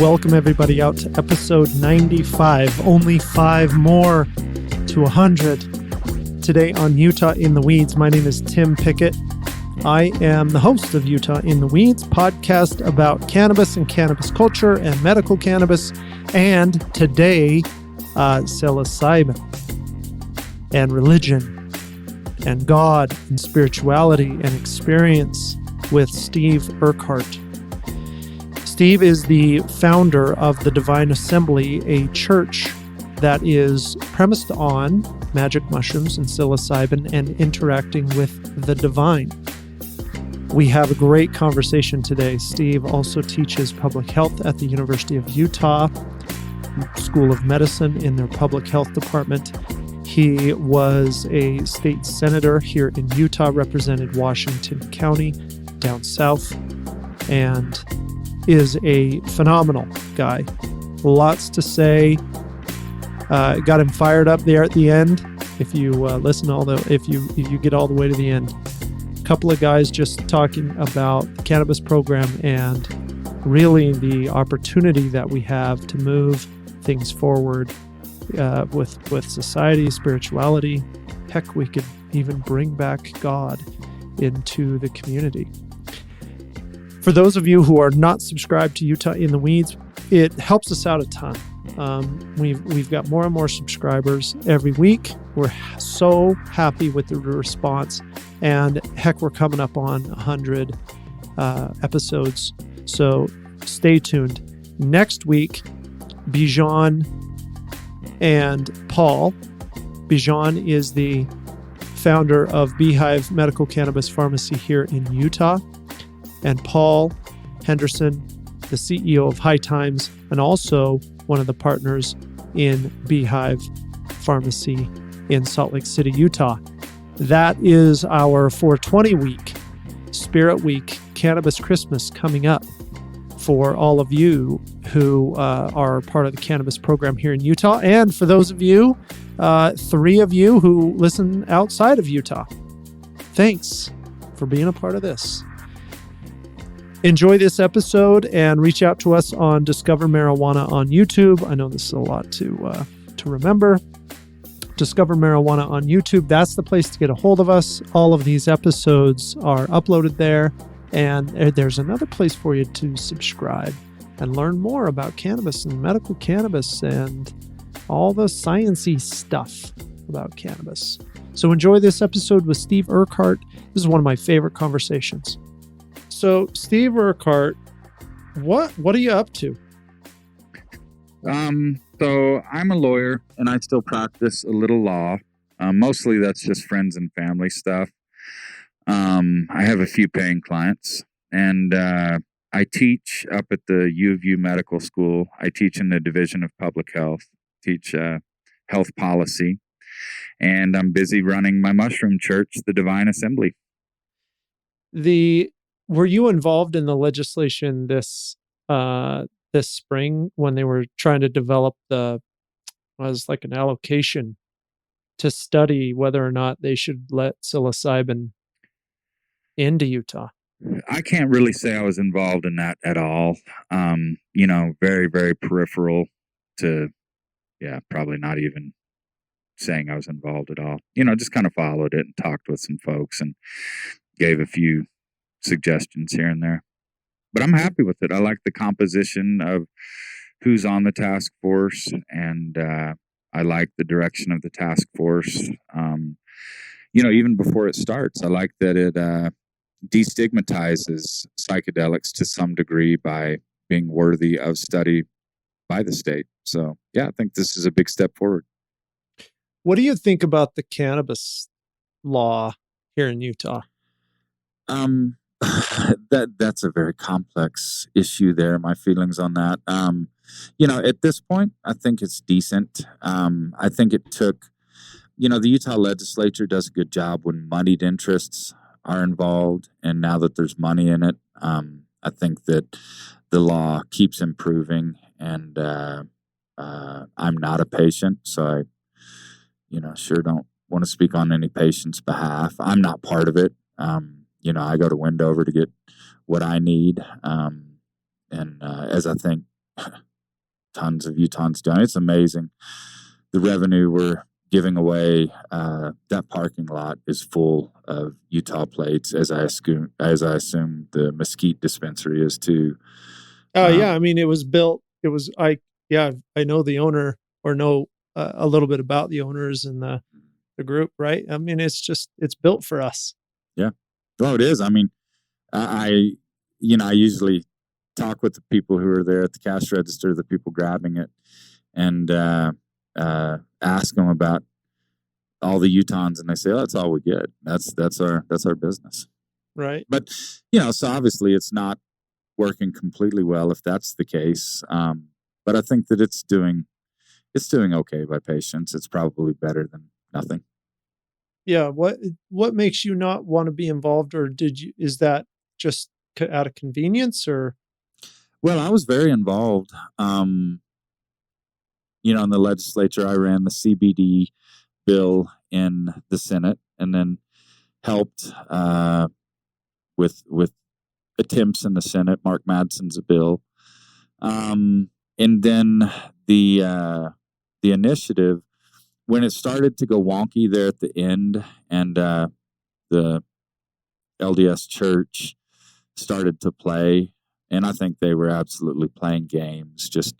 welcome everybody out to episode 95. Only 5 more to 100. Today on Utah in the Weeds, my name is Tim Pickett. I am the host of Utah in the Weeds, podcast about cannabis and cannabis culture and medical cannabis. And today, psilocybin and religion and God and spirituality and experience with Steve Urquhart. Steve is the founder of the Divine Assembly, a church that is premised on magic mushrooms and psilocybin and interacting with the divine. We have a great conversation today. Steve also teaches public health at the University of Utah School of Medicine in their public health department. He was a state senator here in Utah, represented Washington County down south, and is a phenomenal guy. Lots to say. Got him fired up there at the end. If you listen if you get all the way to the end, a couple of guys just talking about the cannabis program and really the opportunity that we have to move things forward with society, spirituality. Heck, we could even bring back God into the community. For those of you who are not subscribed to Utah in the Weeds, it helps us out a ton. We've got more and more subscribers every week. We're so happy with the response, and heck, we're coming up on 100 episodes. So stay tuned. Next week, Bijan and Paul. Bijan is the founder of Beehive Medical Cannabis Pharmacy here in Utah. And Paul Henderson, the CEO of High Times, and also one of the partners in Beehive Pharmacy in Salt Lake City, Utah. That is our 420 week, Spirit Week, Cannabis Christmas coming up for all of you who are part of the cannabis program here in Utah. And for those of you, 3 of you who listen outside of Utah, thanks for being a part of this. Enjoy this episode and reach out to us on Discover Marijuana on YouTube. I know this is a lot to remember. Discover Marijuana on YouTube. That's the place to get a hold of us. All of these episodes are uploaded there. And there's another place for you to subscribe and learn more about cannabis and medical cannabis and all the sciencey stuff about cannabis. So enjoy this episode with Steve Urquhart. This is one of my favorite conversations. So, Steve Urquhart, what are you up to? So I'm a lawyer, and I still practice a little law. Mostly that's just friends and family stuff. I have a few paying clients, and I teach up at the U of U Medical School. I teach in the Division of Public Health, teach health policy, and I'm busy running my mushroom church, the Divine Assembly. Were you involved in the legislation this spring when they were trying to develop an allocation to study whether or not they should let psilocybin into Utah? I can't really say I was involved in that at all. Very, very peripheral to, probably not even saying I was involved at all. Just kind of followed it and talked with some folks and gave a few suggestions here and there, but I'm happy with it. I like the composition of who's on the task force, and I like the direction of the task force. Even before it starts, I like that it destigmatizes psychedelics to some degree by being worthy of study by the state. So I think this is a big step forward. What do you think about the cannabis law here in Utah? That's a very complex issue there. My feelings on that. At this point, I think it's decent. I think it took, the Utah legislature does a good job when moneyed interests are involved. And now that there's money in it, I think that the law keeps improving. And I'm not a patient, so I, sure don't want to speak on any patient's behalf. I'm not part of it. I go to Wendover to get what I need. And as I think tons of Utahns done. It's amazing the revenue we're giving away. That parking lot is full of Utah plates, as I assume the Mesquite dispensary is too. Oh yeah, I mean it was built. I know the owner or know a little bit about the owners and the group, right? I mean it's built for us. Yeah, well, it is. I mean, I usually talk with the people who are there at the cash register, the people grabbing it, and ask them about all the Utahns, and they say, "Oh, that's all we get. That's our business." Right. But so obviously it's not working completely well if that's the case. But I think that it's doing okay by patients. It's probably better than nothing. Yeah. What makes you not want to be involved, or is that just out of convenience, or? Well, I was very involved. In the legislature, I ran the CBD bill in the Senate, and then helped with attempts in the Senate. Mark Madsen's a bill, and then the initiative, when it started to go wonky there at the end, and the LDS Church started to play, and I think they were absolutely playing games. Just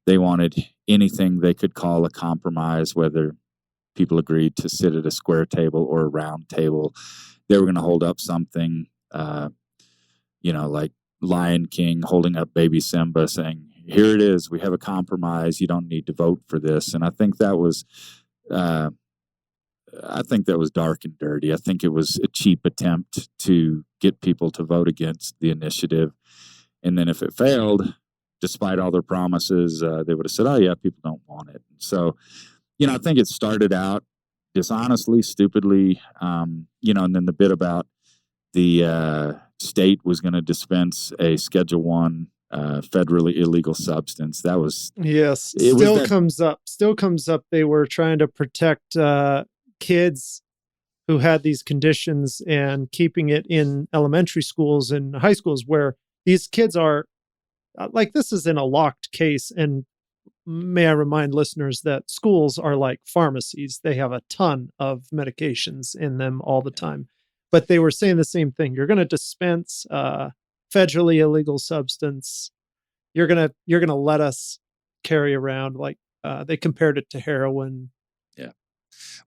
they wanted anything they could call a compromise, whether people agreed to sit at a square table or a round table. They were going to hold up something, like Lion King holding up baby Simba saying, "Here it is. We have a compromise. You don't need to vote for this." And I think that was dark and dirty. I think it was a cheap attempt to get people to vote against the initiative. And then if it failed, despite all their promises, they would have said, "Oh yeah, people don't want it." So, I think it started out dishonestly, stupidly, and then the bit about the state was going to dispense a Schedule 1 federally illegal substance. That was still comes up. They were trying to protect kids who had these conditions and keeping it in elementary schools and high schools where these kids are this is in a locked case. And may I remind listeners that schools are like pharmacies. They have a ton of medications in them all the time. But they were saying the same thing. You're going to dispense federally illegal substance. You're gonna let us carry around they compared it to heroin. Yeah.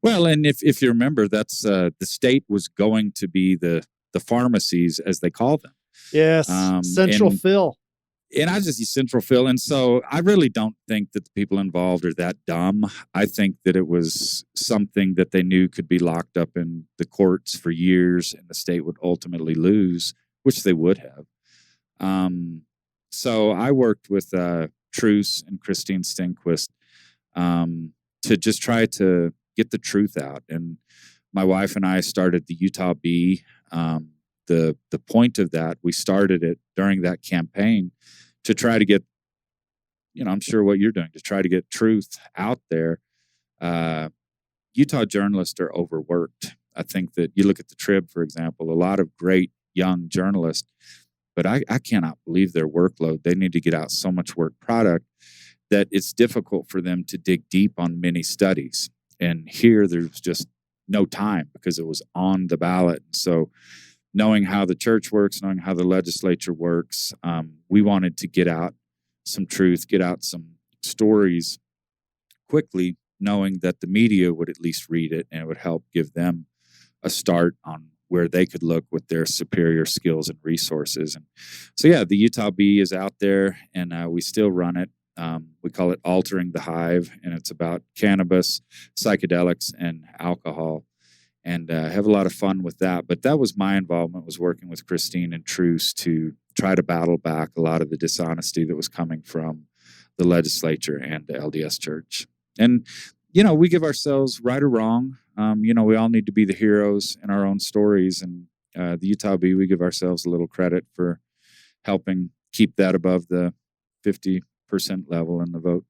Well, and if you remember, that's the state was going to be the pharmacies, as they call them. Yes, central fill. And I just use central fill. And so I really don't think that the people involved are that dumb. I think that it was something that they knew could be locked up in the courts for years and the state would ultimately lose, which they would have. So I worked with Truce and Christine Stenquist to just try to get the truth out. And my wife and I started the Utah Bee. The point of that, we started it during that campaign to try to get, I'm sure what you're doing, to try to get truth out there. Utah journalists are overworked. I think that you look at the Trib, for example, a lot of great young journalists, but I cannot believe their workload. They need to get out so much work product that it's difficult for them to dig deep on many studies. And here there's just no time because it was on the ballot. So knowing how the church works, knowing how the legislature works, we wanted to get out some truth, get out some stories quickly, knowing that the media would at least read it and it would help give them a start on where they could look with their superior skills and resources. And so, yeah, the Utah Bee is out there and we still run it. We call it Altering the Hive, and it's about cannabis, psychedelics, and alcohol. And have a lot of fun with that. But that was my involvement, was working with Christine and Truce to try to battle back a lot of the dishonesty that was coming from the legislature and the LDS Church. And, we give ourselves, right or wrong, we all need to be the heroes in our own stories. And the Utah Bee, we give ourselves a little credit for helping keep that above the 50% level in the vote.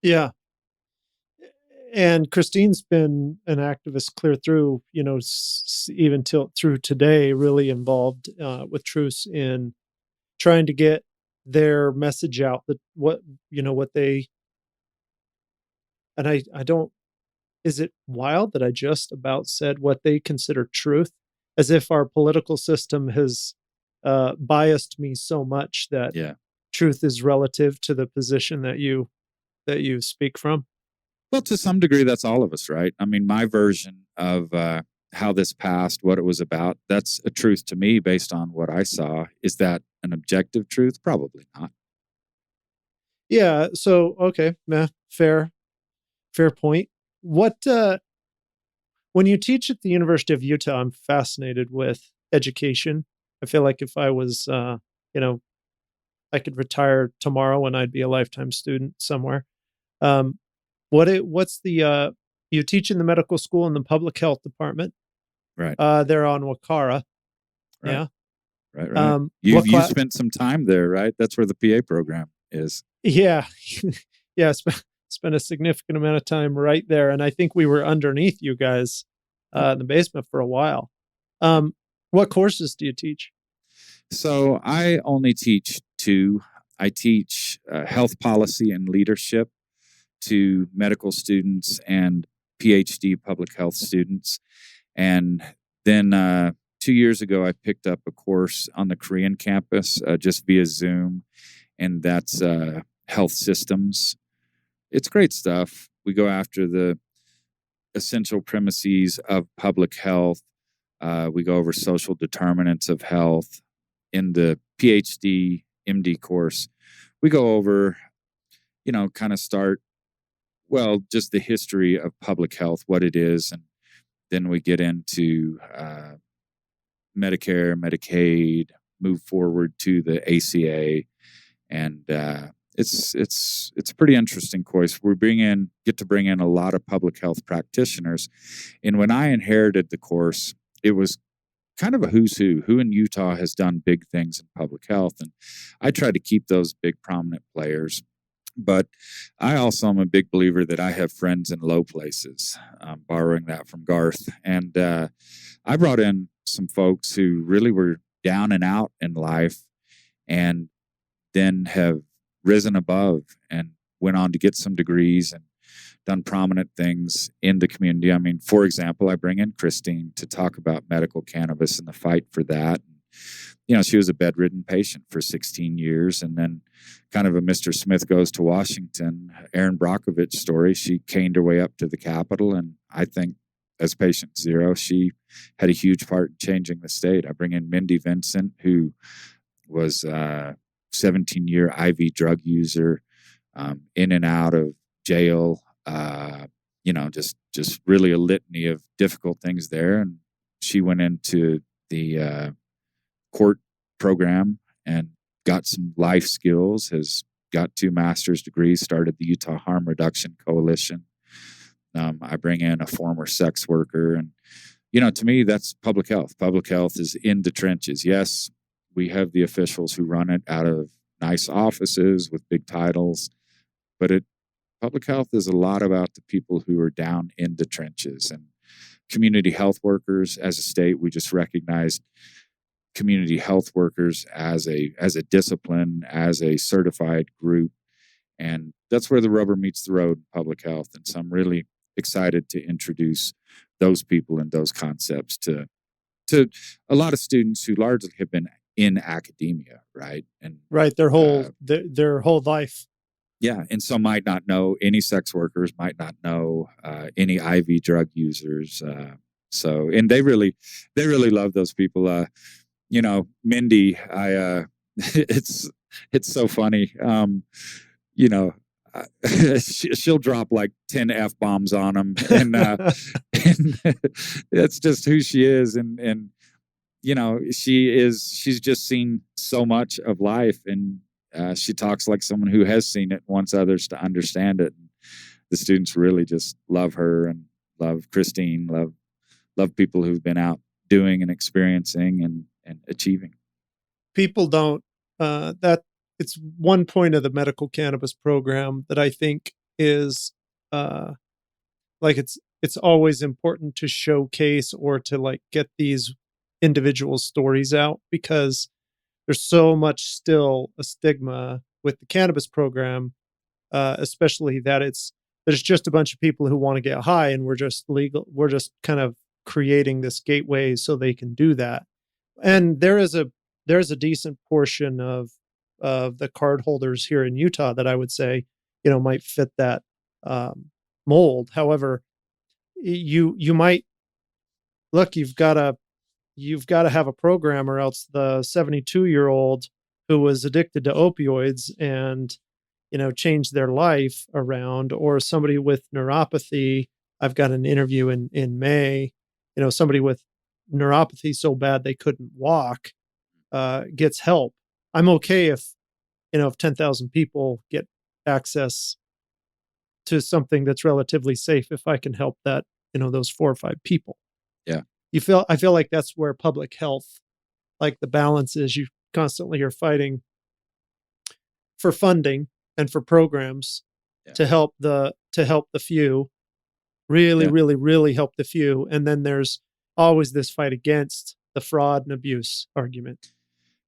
Yeah. And Christine's been an activist clear through, even through today, really involved with Truce in trying to get their message out, that what what they, and I don't, is it wild that I just about said what they consider truth, as if our political system has biased me so much that Yeah. truth is relative to the position that you speak from. Well, to some degree, that's all of us, right? I mean, my version of how this passed, what it was about, that's a truth to me based on what I saw. Is that an objective truth? Probably not. Yeah. So okay, meh, fair point. What when you teach at the University of Utah, I'm fascinated with education. I feel like if I was, you know, I could retire tomorrow and I'd be a lifetime student somewhere. Um, what's the you teach in the medical school in the public health department? Right. They're on Wakara. Right. Yeah. Right. Right. What You class? spent some time there, right? That's where the PA program is. Yeah, yeah. Spent a significant amount of time right there, and I think we were underneath you guys Yep. in the basement for a while. Yep. What courses do you teach? So I only teach two. I teach health policy and leadership to medical students and PhD public health students. And then 2 years ago, I picked up a course on the Korean campus just via Zoom, and that's health systems. It's great stuff. We go after the essential premises of public health. We go over social determinants of health. In the PhD MD course, we go over, kind of start, well, just the history of public health, what it is, and then we get into Medicare, Medicaid, move forward to the ACA, and it's a pretty interesting course. Get to bring in a lot of public health practitioners, and when I inherited the course, it was kind of a who's who in Utah has done big things in public health, and I try to keep those big prominent players. But I also am a big believer that I have friends in low places, borrowing that from Garth. And I brought in some folks who really were down and out in life and then have risen above and went on to get some degrees and done prominent things in the community. I mean, for example, I bring in Christine to talk about medical cannabis and the fight for that. She was a bedridden patient for 16 years, and then kind of a Mr. Smith goes to Washington, Erin Brockovich story. She caned her way up to the Capitol, and I think as patient zero, she had a huge part in changing the state. I bring in Mindy Vincent, who was a 17-year IV drug user, in and out of jail, just really a litany of difficult things there. And she went into the court program and got some life skills, has got 2 master's degrees, started the Utah Harm Reduction Coalition. I bring in a former sex worker, and to me, that's public health. Public health is in the trenches. Yes, we have the officials who run it out of nice offices with big titles, but public health is a lot about the people who are down in the trenches. And community health workers, as a state, we just recognized community health workers as a discipline, as a certified group, and that's where the rubber meets the road in public health. And so I'm really excited to introduce those people and those concepts to a lot of students who largely have been in academia, right? And Right, their whole life. yeah, and some might not know any sex workers, might not know any IV drug users. And they really love those people. Mindy, it's so funny. She'll drop like 10 F-bombs on them, and that's just who she is. And she's just seen so much of life, and she talks like someone who has seen it and wants others to understand it. And the students really just love her and love Christine, love people who've been out doing and experiencing and achieving. People don't that it's one point of the medical cannabis program that I think is like it's always important to showcase or to like get these individual stories out, because there's so much still a stigma with the cannabis program, especially that there's just a bunch of people who want to get high, and we're just kind of creating this gateway so they can do that. And there's a decent portion of the card holders here in Utah that I would say, might fit that mold. However, you might look, you've got to have a program, or else the 72-year-old who was addicted to opioids and changed their life around, or somebody with neuropathy. I've got an interview in May. Somebody with neuropathy so bad they couldn't walk gets help. I'm okay if 10,000 people get access to something that's relatively safe, if I can help those 4 or 5 people. Yeah. I feel like that's where public health, like the balance is. You constantly are fighting for funding and for programs to help the few, really, really, really help the few. And then there's always this fight against the fraud and abuse argument.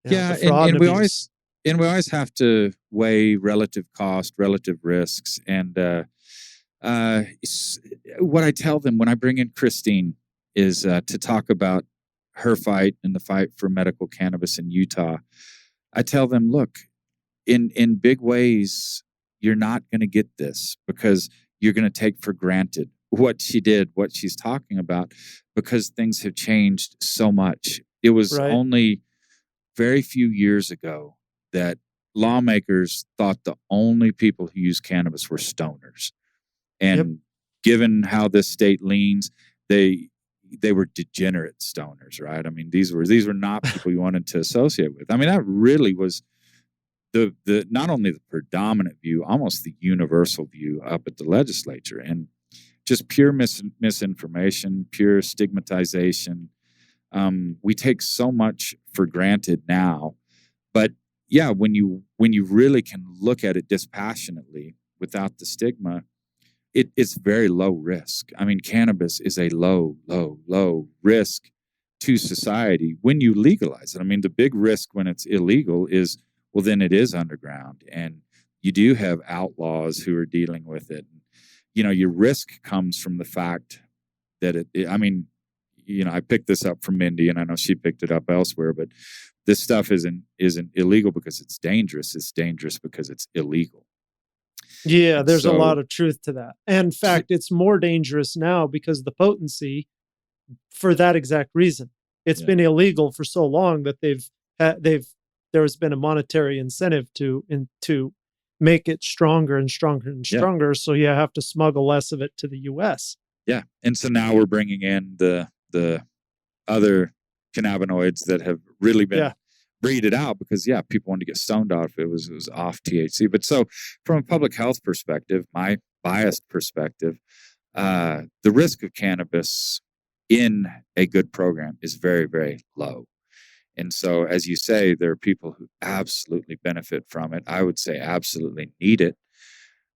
And we always have to weigh relative cost, relative risks, and what I tell them when I bring in Christine is to talk about her fight and the fight for medical cannabis in Utah. I tell them, look, in big ways, you're not going to get this because you're going to take for granted what she did, what she's talking about, because things have changed so much. It was only very few years ago that lawmakers thought the only people who use cannabis were stoners. And given how this state leans, they were degenerate stoners, right? I mean, these were not people you wanted to associate with. I mean, that really was the not only the predominant view, almost the universal view up at the legislature, and just pure misinformation, pure stigmatization. We take so much for granted now, but yeah, when you really can look at it dispassionately without the stigma, it's very low risk. I mean, cannabis is a low risk to society when you legalize it. I mean, the big risk when it's illegal is, well, then it is underground, and you do have outlaws who are dealing with it. Your risk comes from the fact that I picked this up from Mindy, and I know she picked it up elsewhere, but this stuff isn't illegal because it's dangerous. It's dangerous because it's illegal. Yeah, there's a lot of truth to that. And in fact, it's more dangerous now because the potency, for that exact reason. It's been illegal for so long that there has been a monetary incentive to make it stronger and stronger and stronger. So you have to smuggle less of it to the U.S. Yeah, and so now we're bringing in the other cannabinoids that have really been breeded out because people wanted to get stoned off. It was off THC. But so from a public health perspective, my biased perspective, the risk of cannabis in a good program is very, very low. And so, as you say, there are people who absolutely benefit from it. I would say absolutely need it.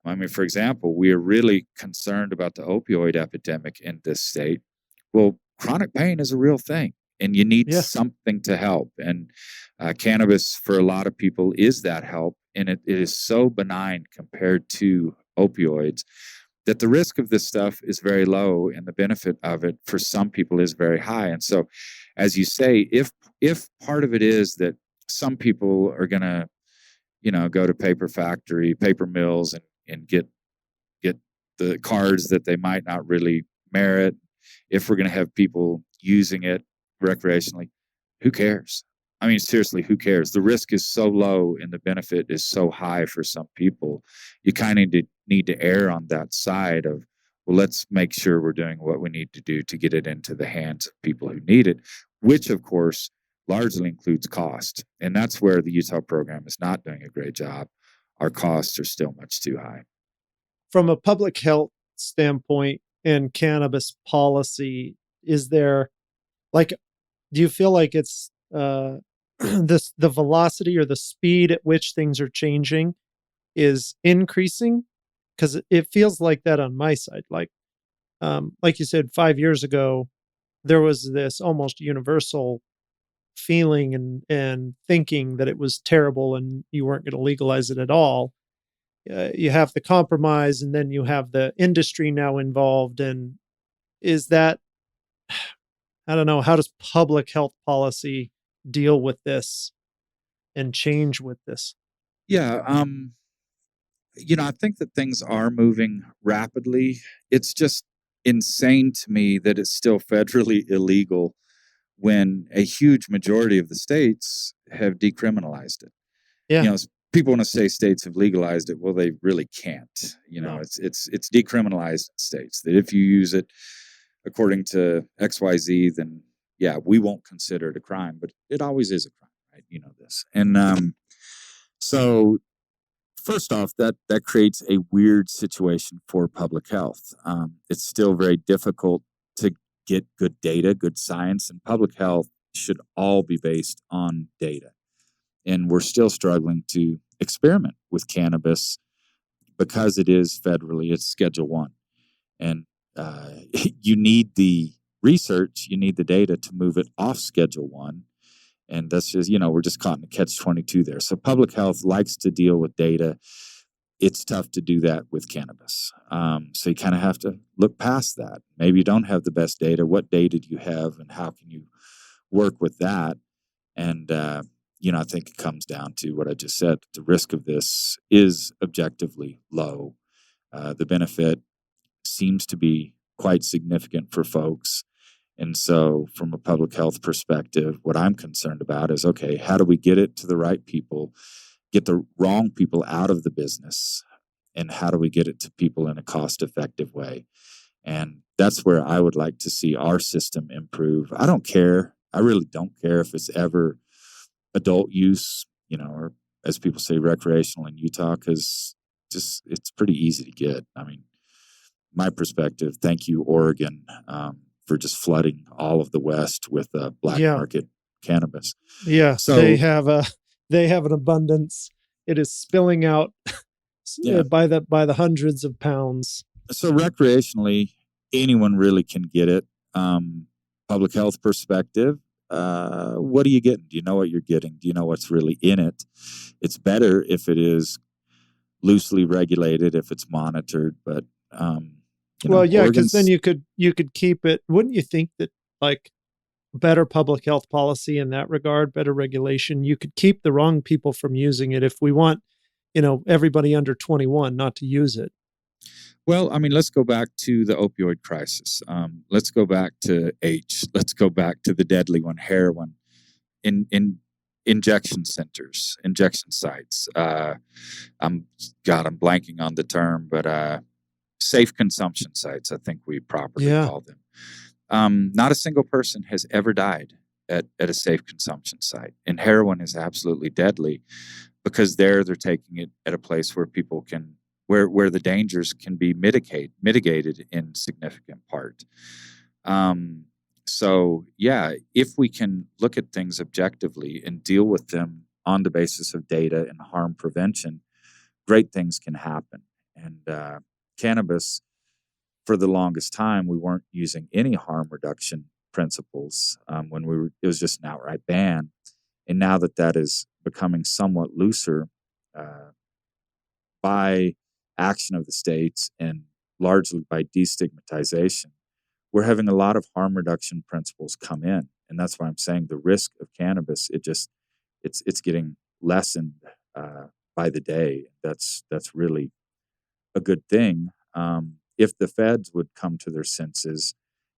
I mean, for example, we are really concerned about the opioid epidemic in this state. Well, chronic pain is a real thing, and you need something to help. And cannabis, for a lot of people, is that help. And it is so benign compared to opioids that the risk of this stuff is very low, and the benefit of it for some people is very high. And so, as you say, if part of it is that some people are going to, go to paper mills and get the cards that they might not really merit, if we're going to have people using it recreationally, who cares? I mean, seriously, who cares? The risk is so low and the benefit is so high for some people. You kind of need to err on that side of, well, let's make sure we're doing what we need to do to get it into the hands of people who need it, which, of course, largely includes cost. And that's where the Utah program is not doing a great job. Our costs are still much too high. From a public health standpoint and cannabis policy, is there, do you feel like it's the velocity or the speed at which things are changing is increasing? Because it feels like that on my side. Like you said, 5 years ago, there was this almost universal feeling and thinking that it was terrible and you weren't going to legalize it at all. You have the compromise, and then you have the industry now involved. And is that, I don't know, how does public health policy deal with this and change with this? Yeah. I think that things are moving rapidly. It's just insane to me that it's still federally illegal when a huge majority of the states have decriminalized it. Yeah. People want to say states have legalized it. Well, they really can't. No. It's decriminalized in states that if you use it according to XYZ, then yeah, we won't consider it a crime, but it always is a crime, right? You know this. And so first off, that creates a weird situation for public health. It's still very difficult to get good data, good science, and public health should all be based on data. And we're still struggling to experiment with cannabis because it is federally, it's Schedule 1. And you need the research, you need the data to move it off Schedule 1. And that's just, we're just caught in a catch-22 there. So public health likes to deal with data. It's tough to do that with cannabis. So you kind of have to look past that. Maybe you don't have the best data. What data do you have, and how can you work with that? And, I think it comes down to what I just said. The risk of this is objectively low. The benefit seems to be quite significant for folks. And so from a public health perspective, what I'm concerned about is, okay, how do we get it to the right people, get the wrong people out of the business, and how do we get it to people in a cost-effective way? And that's where I would like to see our system improve. I don't care. I really don't care if it's ever adult use, or as people say, recreational in Utah, because it's pretty easy to get. I mean, my perspective, thank you, Oregon, for just flooding all of the West with black market cannabis. Yeah, so they have an abundance. It is spilling out by the hundreds of pounds. So recreationally, anyone really can get it. Public health perspective, what are you getting? Do you know what you're getting? Do you know what's really in it? It's better if it is loosely regulated, if it's monitored, but because then you could keep it. Wouldn't you think that, like, better public health policy in that regard, better regulation, you could keep the wrong people from using it if we want, everybody under 21 not to use it? Well, I mean, let's go back to the opioid crisis. Let's go back to H. Let's go back to the deadly one, heroin, in injection centers, injection sites. I'm blanking on the term, but safe consumption sites, I think we properly call them. Not a single person has ever died at a safe consumption site. And heroin is absolutely deadly because they're taking it at a place where people can, where the dangers can be mitigated in significant part. So yeah, if we can look at things objectively and deal with them on the basis of data and harm prevention, great things can happen. And cannabis, for the longest time, we weren't using any harm reduction principles when it was just an outright ban. And now that is becoming somewhat looser by action of the states and largely by destigmatization, we're having a lot of harm reduction principles come in. And that's why I'm saying the risk of cannabis, it's getting lessened by the day. That's really a good thing. If the feds would come to their senses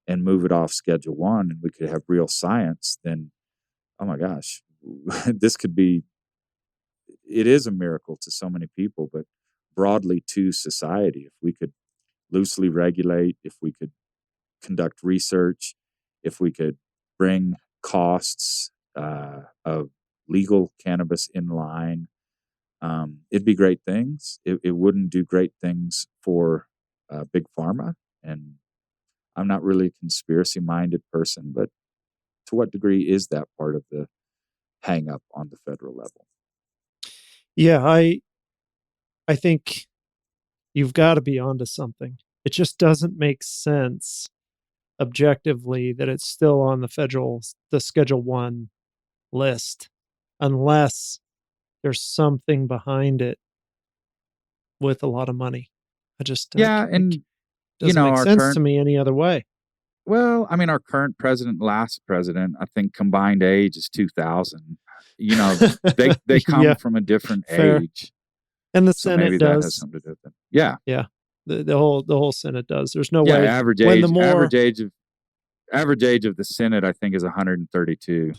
and move it off Schedule 1 and we could have real science, then, oh my gosh, it is a miracle to so many people, but broadly to society. If we could loosely regulate, if we could conduct research, if we could bring costs of legal cannabis in line, it'd be great things. It wouldn't do great things for big pharma. And I'm not really a conspiracy-minded person, but to what degree is that part of the hang up on the federal level? Yeah, I think you've got to be onto something. It just doesn't make sense objectively that it's still on the Schedule 1 list unless there's something behind it with a lot of money. Yeah, It and doesn't make our sense current to me any other way. well, I mean, our current president, last president, I think combined age is 2,000. You know, they come Yeah, from a different fair. age, And the so Senate maybe that has does. something to do with it. Yeah, Yeah. The whole Senate does. There's no yeah. way when the more Average age of the Senate, I think, is 132.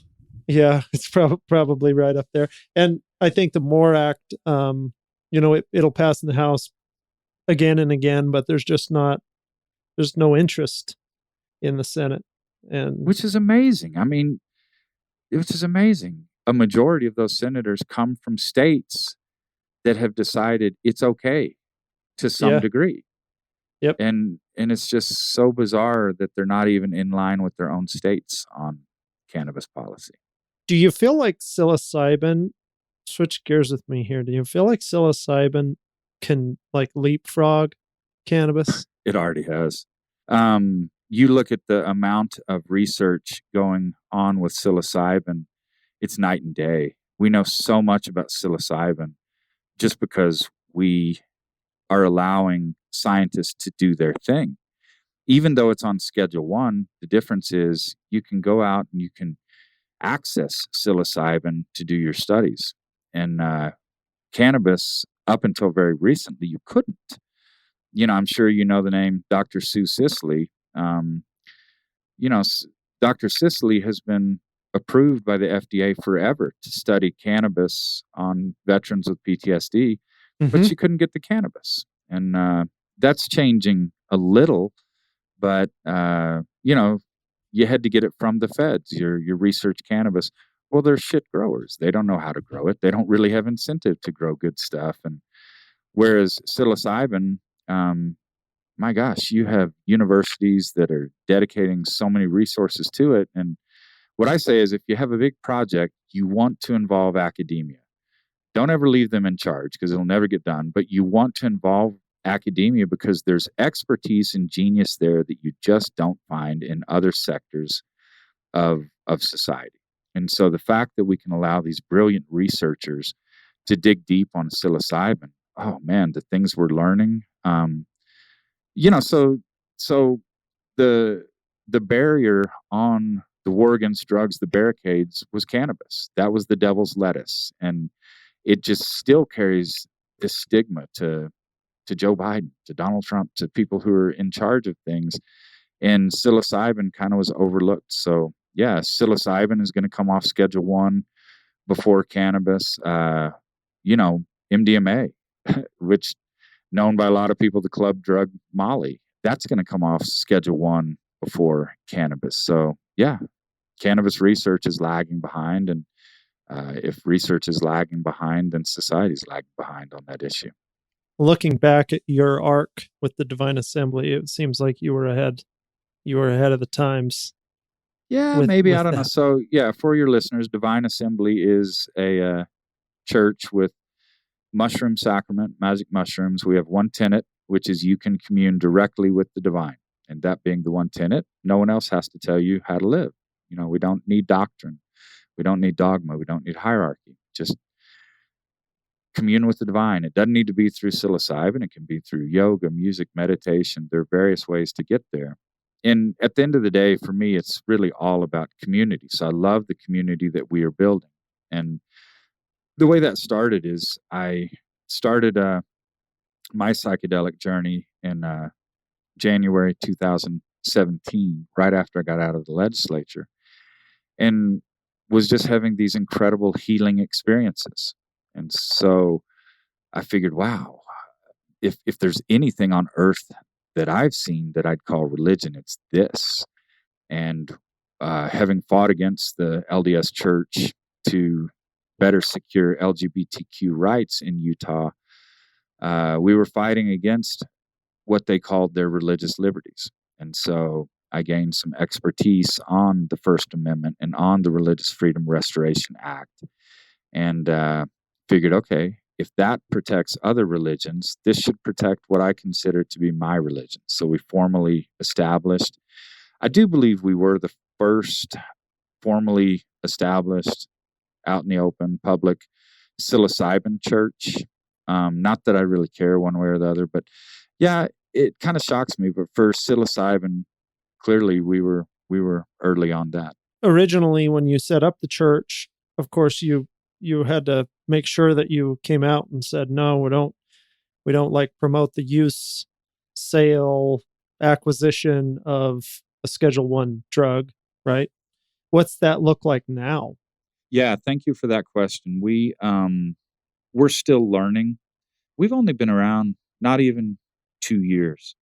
yeah, it's probably right up there. And I think the more act it'll pass in the House again and again, but there's no interest in the Senate. And Which is amazing. I mean, which is amazing. A majority of those senators come from states that have decided it's okay to some yeah, degree. yep. And it's just so bizarre that they're not even in line with their own states on cannabis policy. Do you feel like psilocybin, switch gears with me here. Do you feel like psilocybin can like leapfrog cannabis? It already has. You look at the amount of research going on with psilocybin, it's night and day. We know so much about psilocybin just because we are allowing scientists to do their thing. Even though it's on Schedule 1, the difference is you can go out and you can access psilocybin to do your studies. And cannabis, up until very recently, you couldn't. I'm sure you know the name Dr. Sue Sisley. Um, you know, Dr. Sisley has been approved by the FDA forever to study cannabis on veterans with PTSD, but Mm-hmm. she couldn't get the cannabis. And that's changing a little, but, you had to get it from the feds, your research cannabis. Well, they're shit growers. They don't know how to grow it. They don't really have incentive to grow good stuff. And whereas psilocybin, um, my gosh, you have universities that are dedicating so many resources to it. And what I say is if you have a big project, you want to involve academia. Don't ever leave them in charge because it'll never get done. But you want to involve academia because there's expertise and genius there that you just don't find in other sectors of society. And so the fact that we can allow these brilliant researchers to dig deep on psilocybin, oh man, the things we're learning. So the the barrier on the war against drugs, the barricades, was cannabis. That was the devil's lettuce, and it just still carries this stigma to Joe Biden, to Donald Trump, to people who are in charge of things. And psilocybin kind of was overlooked. So yeah, psilocybin is going to come off Schedule 1 before cannabis. MDMA, which known by a lot of people the club drug Molly, that's going to come off Schedule 1 before cannabis. So yeah, cannabis research is lagging behind, and if research is lagging behind, then society's lagging behind on that issue. Looking back at your arc with the Divine Assembly, it seems like you were ahead. You were ahead of the times Yeah, with maybe, I don't know. that. So yeah, for your listeners, Divine Assembly is a church with mushroom sacrament, magic mushrooms. We have one tenet, which is you can commune directly with the divine. And that being the one tenet, no one else has to tell you how to live. We don't need doctrine. We don't need dogma. We don't need hierarchy. Just commune with the divine. It doesn't need to be through psilocybin. It can be through yoga, music, meditation. There are various ways to get there. And at the end of the day, for me, it's really all about community. So I love the community that we are building. And the way that started is I started my psychedelic journey in January 2017, right after I got out of the legislature, and was just having these incredible healing experiences. And so I figured, wow, if there's anything on earth that I've seen that I'd call religion, it's this. And having fought against the LDS Church to better secure LGBTQ rights in Utah, we were fighting against what they called their religious liberties. And so I gained some expertise on the First Amendment and on the Religious Freedom Restoration Act, and figured, okay, if that protects other religions, this should protect what I consider to be my religion. So we formally established, I do believe we were the first formally established out in the open, public psilocybin church. Not that I really care one way or the other, but yeah, it kind of shocks me. But for psilocybin, clearly we were early on that. Originally, when you set up the church, of course you had to make sure that you came out and said, no, we don't like promote the use, sale, acquisition of a Schedule One drug, right? What's that look like now? Yeah, thank you for that question. We're still learning. We've only been around not even 2 years,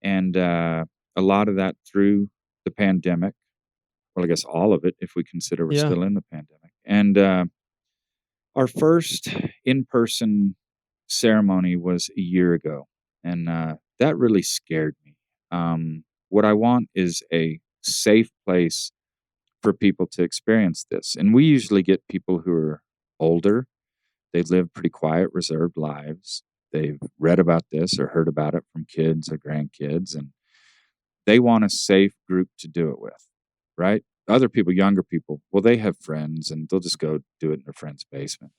and a lot of that through the pandemic. Well, I guess all of it, if we consider we're Yeah. still in the pandemic. And our first in-person ceremony was a year ago, and that really scared me. What I want is a safe place for people to experience this, and we usually get people who are older. They live pretty quiet, reserved lives. They've read about this or heard about it from kids or grandkids, and they want a safe group to do it with, right? Other people, younger people, well, they have friends and they'll just go do it in their friend's basement.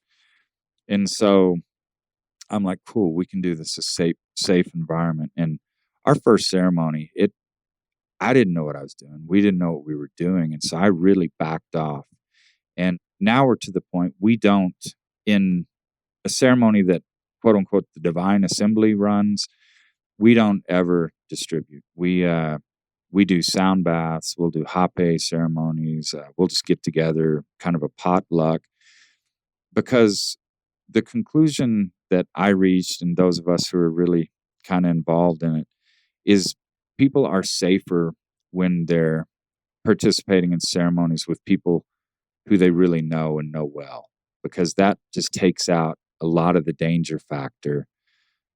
And so I'm like, cool, we can do this a safe environment. And our first ceremony, I didn't know what I was doing. We didn't know what we were doing. And so I really backed off. And now we're to the point we don't, in a ceremony that quote unquote the divine assembly runs, we don't ever distribute. We do sound baths, we'll do hape ceremonies, we'll just get together, kind of a potluck, because the conclusion that I reached, and those of us who are really kind of involved in it, is people are safer when they're participating in ceremonies with people who they really know and know well, because that just takes out a lot of the danger factor.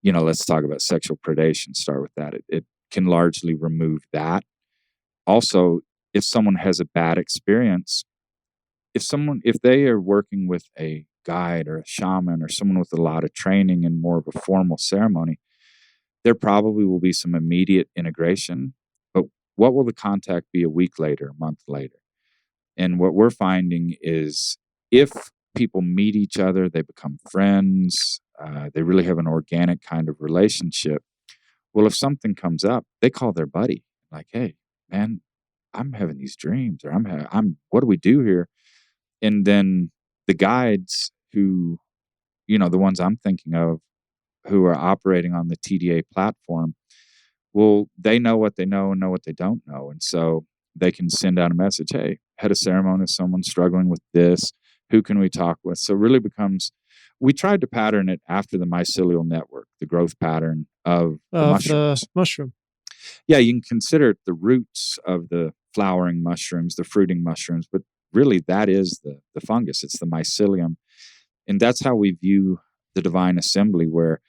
Let's talk about sexual predation, start with that. It can largely remove that. Also, if someone has a bad experience, if they are working with a guide or a shaman or someone with a lot of training and more of a formal ceremony, there probably will be some immediate integration. But what will the contact be a week later, a month later? And what we're finding is if people meet each other, they become friends, they really have an organic kind of relationship. Well, if something comes up, they call their buddy, like, "Hey, man, I'm having these dreams," or "I'm what do we do here?" And then the guides who, the ones I'm thinking of, who are operating on the TDA platform, well, they know what they know and know what they don't know, and so they can send out a message, "Hey, had a ceremony, someone struggling with this. Who can we talk with?" So it really becomes. We tried to pattern it after the mycelial network, the growth pattern of the Of the mushrooms. mushroom. Yeah, you can consider it the roots of the flowering mushrooms, the fruiting mushrooms, but really that is the fungus. It's the mycelium. And that's how we view the divine assembly, where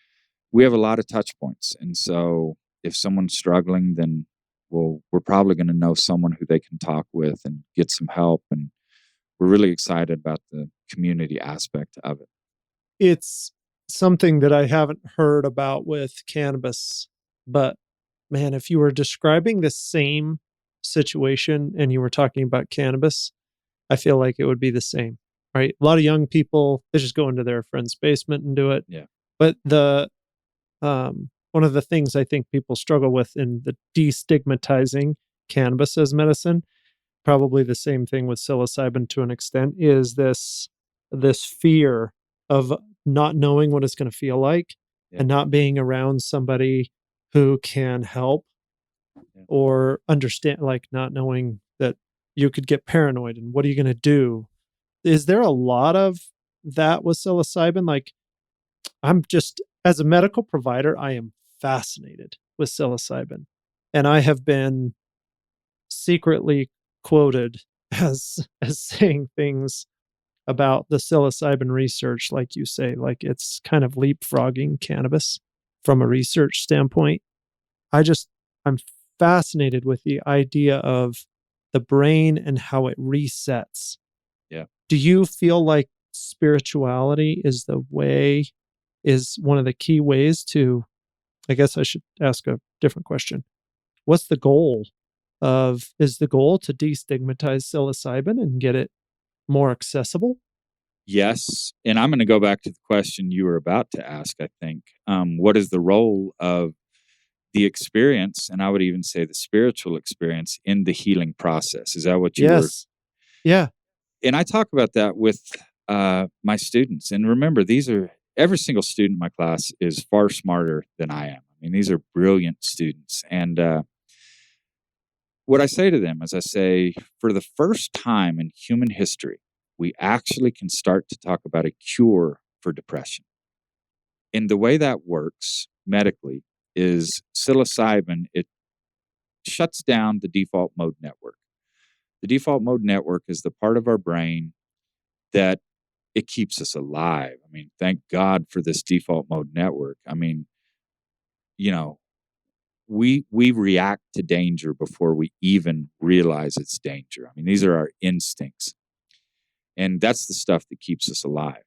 we have a lot of touch points. And so if someone's struggling, then we're probably going to know someone who they can talk with and get some help. And we're really excited about the community aspect of it. It's something that I haven't heard about with cannabis, but man, if you were describing the same situation and you were talking about cannabis, I feel like it would be the same, right? A lot of young people, they just go into their friend's basement and do it. Yeah. But one of the things I think people struggle with in the destigmatizing cannabis as medicine, probably the same thing with psilocybin to an extent, is this fear of not knowing what it's going to feel like, Yeah. and not being around somebody who can help, Yeah. or understand, like not knowing that you could get paranoid and what are you going to do? Is there a lot of that with psilocybin? Like, I'm just, as a medical provider, I am fascinated with psilocybin. And I have been secretly quoted as saying things about the psilocybin research, like you say, like it's kind of leapfrogging cannabis from a research standpoint. I'm fascinated with the idea of the brain and how it resets. Yeah. Do you feel like spirituality is one of the key ways to, I guess I should ask a different question. What's the goal is the goal to destigmatize psilocybin and get it more accessible? Yes. And I'm going to go back to the question you were about to ask, I think. What is the role of the experience, and I would even say the spiritual experience, in the healing process? Is that what you were? Yes. Yeah. And I talk about that with my students. And remember, every single student in my class is far smarter than I am. I mean, these are brilliant students. And what I say to them is, I say, for the first time in human history, we actually can start to talk about a cure for depression. And the way that works medically is psilocybin. It shuts down the default mode network. The default mode network is the part of our brain that it keeps us alive. I mean, thank God for this default mode network. I mean, you know, we react to danger before we even realize it's danger. I mean, these are our instincts. And that's the stuff that keeps us alive.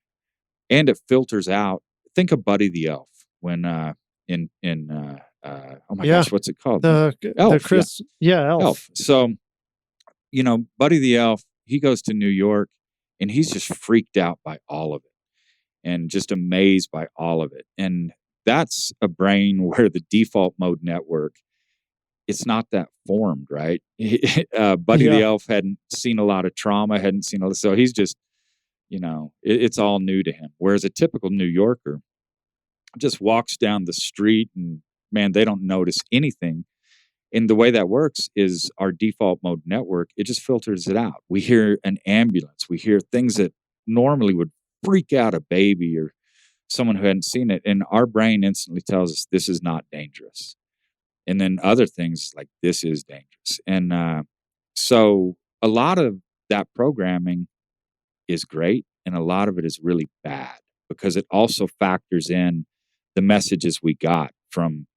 And it filters out. Think of Buddy the Elf when oh my Yeah. gosh, what's it called? The Elf. Chris. Yeah. Elf. So, Buddy the Elf, he goes to New York and he's just freaked out by all of it and just amazed by all of it. And that's a brain where the default mode network, it's not that formed, right? Buddy the Elf hadn't seen a lot of trauma, so he's just, it's all new to him. Whereas a typical New Yorker just walks down the street and, man, they don't notice anything. And the way that works is our default mode network, it just filters it out. We hear an ambulance. We hear things that normally would freak out a baby or someone who hadn't seen it. And our brain instantly tells us this is not dangerous. And then other things like this is dangerous. And so a lot of that programming is great. And a lot of it is really bad because it also factors in the messages we got from,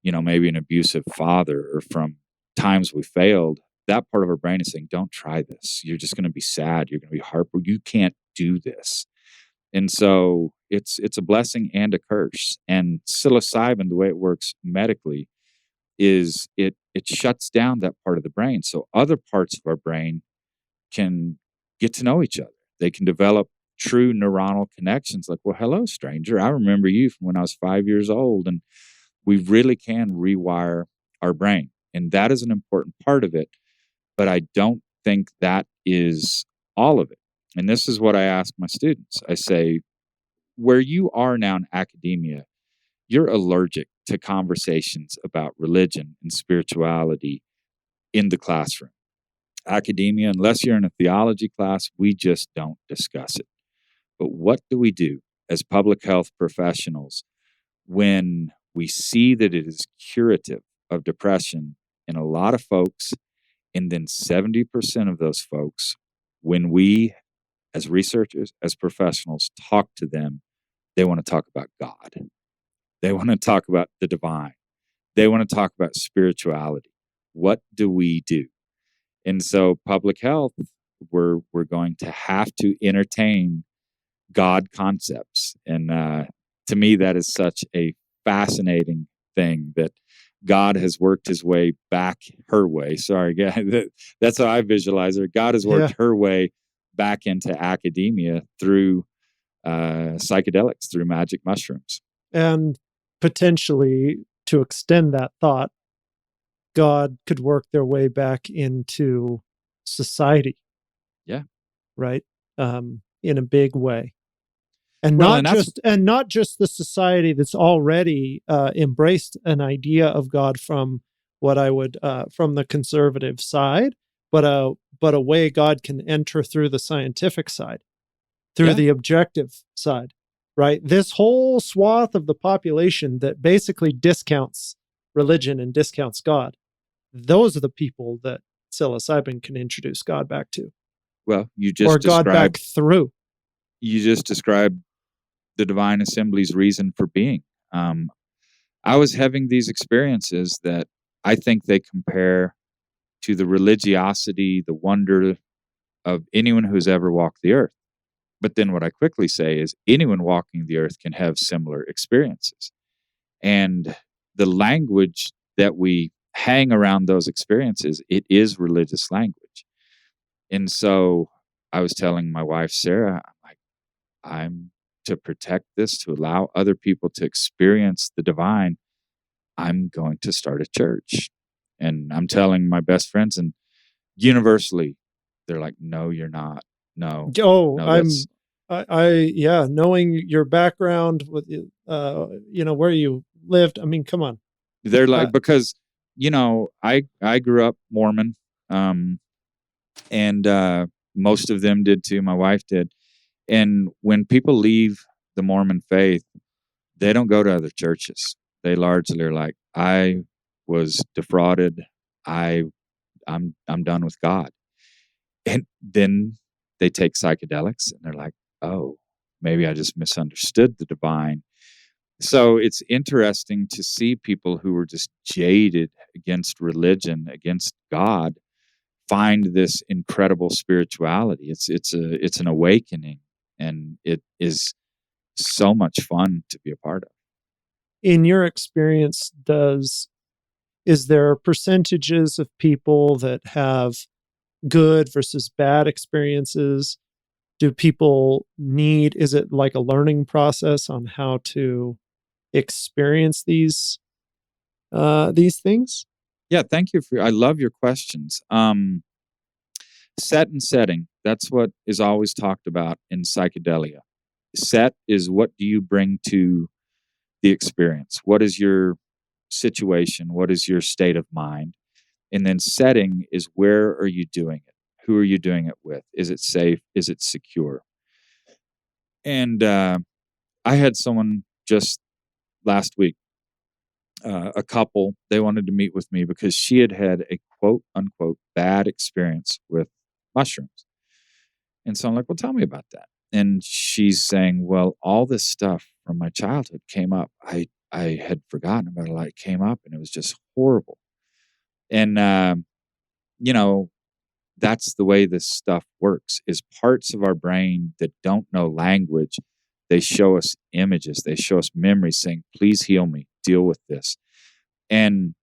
maybe an abusive father or from times we failed. That part of our brain is saying, don't try this. You're just going to be sad. You're going to be heartbroken. You can't do this. And so it's a blessing and a curse. And psilocybin, the way it works medically, is it shuts down that part of the brain. So other parts of our brain can get to know each other. They can develop true neuronal connections like, well, hello, stranger. I remember you from when I was 5 years old. And we really can rewire our brain. And that is an important part of it. But I don't think that is all of it. And this is what I ask my students. I say, where you are now in academia, you're allergic to conversations about religion and spirituality in the classroom. Academia, unless you're in a theology class, we just don't discuss it. But what do we do as public health professionals when we see that it is curative of depression in a lot of folks, and then 70% of those folks, when we as researchers, as professionals, talk to them, they want to talk about God. They want to talk about the divine. They want to talk about spirituality. What do we do? And so public health, we're going to have to entertain God concepts. And to me, that is such a fascinating thing that God has worked his way back her way. Sorry, that's how I visualize her. God has worked her way back into academia through psychedelics, through magic mushrooms. And potentially, to extend that thought, God could work their way back into society. Yeah. Right? In a big way. And not just the society that's already embraced an idea of God from what I would from the conservative side, but a way God can enter through the scientific side, through the objective side, right? This whole swath of the population that basically discounts religion and discounts God, those are the people that psilocybin can introduce God back to. Well, you just described God back through. You just described the Divine Assembly's reason for being. I was having these experiences that I think they compare to the religiosity, the wonder of anyone who's ever walked the earth. But then what I quickly say is anyone walking the earth can have similar experiences. And the language that we hang around those experiences, it is religious language. And so I was telling my wife, Sarah, I'm like, I'm to protect this, to allow other people to experience the divine, I'm going to start a church. And I'm telling my best friends, and universally, they're like, no, you're not. No, Oh, no, that's, yeah, knowing your background with, where you lived. I mean, come on. they're Uh, like, because, I grew up Mormon, and most of them did too. My wife did. And when people leave the Mormon faith, they don't go to other churches. They largely are like, I was defrauded. I I'm done with God. And then they take psychedelics and they're like, oh, maybe I just misunderstood the divine. So it's interesting to see people who were just jaded against religion, against God, find this incredible spirituality. It's an awakening, and it is so much fun to be a part of. in your experience, is there percentages of people that have good versus bad experiences? Do people need, is it like a learning process on how to experience these things? Yeah, thank you I love your questions. Set and setting, that's what is always talked about in psychedelia. Set is, what do you bring to the experience? What is your situation? What is your state of mind? And then setting is, where are you doing it? Who are you doing it with? Is it safe? Is it secure? And I had someone just last week, a couple, they wanted to meet with me because she had had a quote unquote bad experience with mushrooms. And so I'm like, well, tell me about that. And she's saying, well, all this stuff from my childhood came up. I had forgotten about it. It came up and it was just horrible. And, you know, that's the way this stuff works, is parts of our brain that don't know language, they show us images, they show us memories saying, please heal me, deal with this. And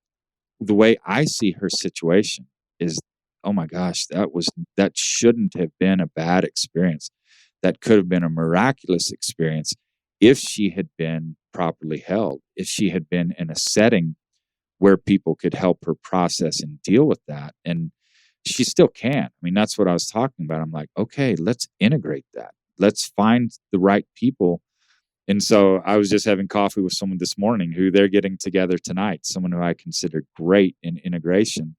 the way I see her situation is, oh my gosh, that shouldn't have been a bad experience. That could have been a miraculous experience if she had been properly held, if she had been in a setting where people could help her process and deal with that. And she still can. I mean, that's what I was talking about. I'm like, okay, let's integrate that. Let's find the right people. And so I was just having coffee with someone this morning who they're getting together tonight, someone who I consider great in integration.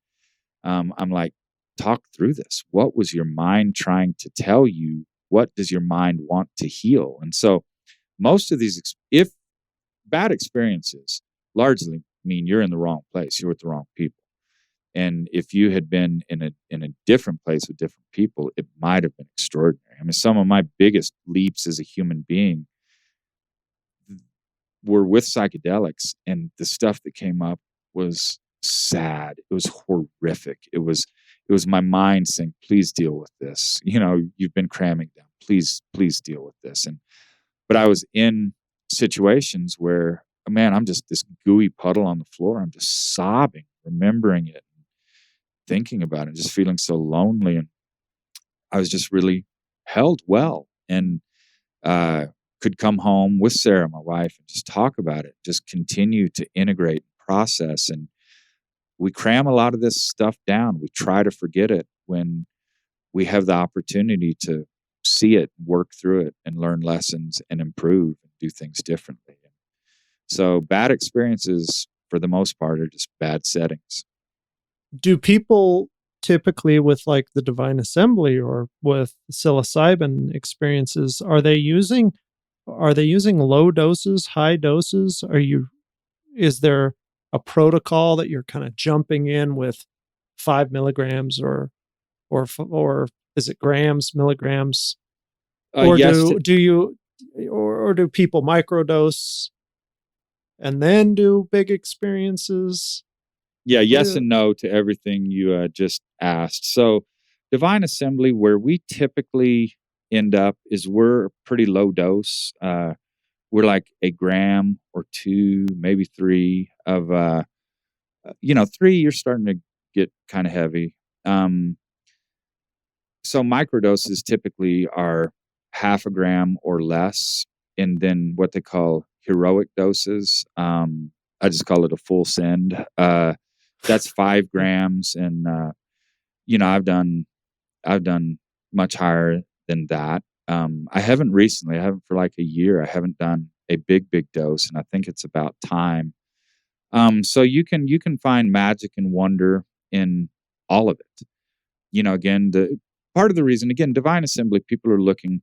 I'm like, talk through this. What was your mind trying to tell you? What does your mind want to heal? And so most of these, if bad experiences largely mean you're in the wrong place, you're with the wrong people. And if you had been in a different place with different people, it might have been extraordinary. I mean, some of my biggest leaps as a human being were with psychedelics, and the stuff that came up was sad. It was horrific. It was my mind saying, please deal with this. You've been cramming down. Please deal with this. But I was in situations where, man, I'm just this gooey puddle on the floor. I'm just sobbing, remembering it, thinking about it, just feeling so lonely. And I was just really held well, and could come home with Sarah, my wife, and just talk about it, just continue to integrate and process. And we cram a lot of this stuff down. We try to forget it when we have the opportunity to see it, work through it, and learn lessons and improve and do things differently. So bad experiences, for the most part, are just bad settings. Do people typically, with like the Divine Assembly or with psilocybin experiences, are they using low doses, high doses? Is there a protocol that you're kind of jumping in with 5 milligrams or is it grams, milligrams? Or Yes, do people microdose and then do big experiences? yeah, What yes do and no to everything you just asked. So, Divine Assembly, where we typically end up, is we're pretty low dose. We're like a gram or two, maybe three of, 3, you're starting to get kind of heavy. So microdoses typically are half a gram or less, and then what they call heroic doses. I just call it a full send. That's 5 grams, and I've done much higher than that. I haven't recently. I haven't for like a year. I haven't done a big dose, and I think it's about time. So you can find magic and wonder in all of it. Again, the part of the reason, again, Divine Assembly, people are looking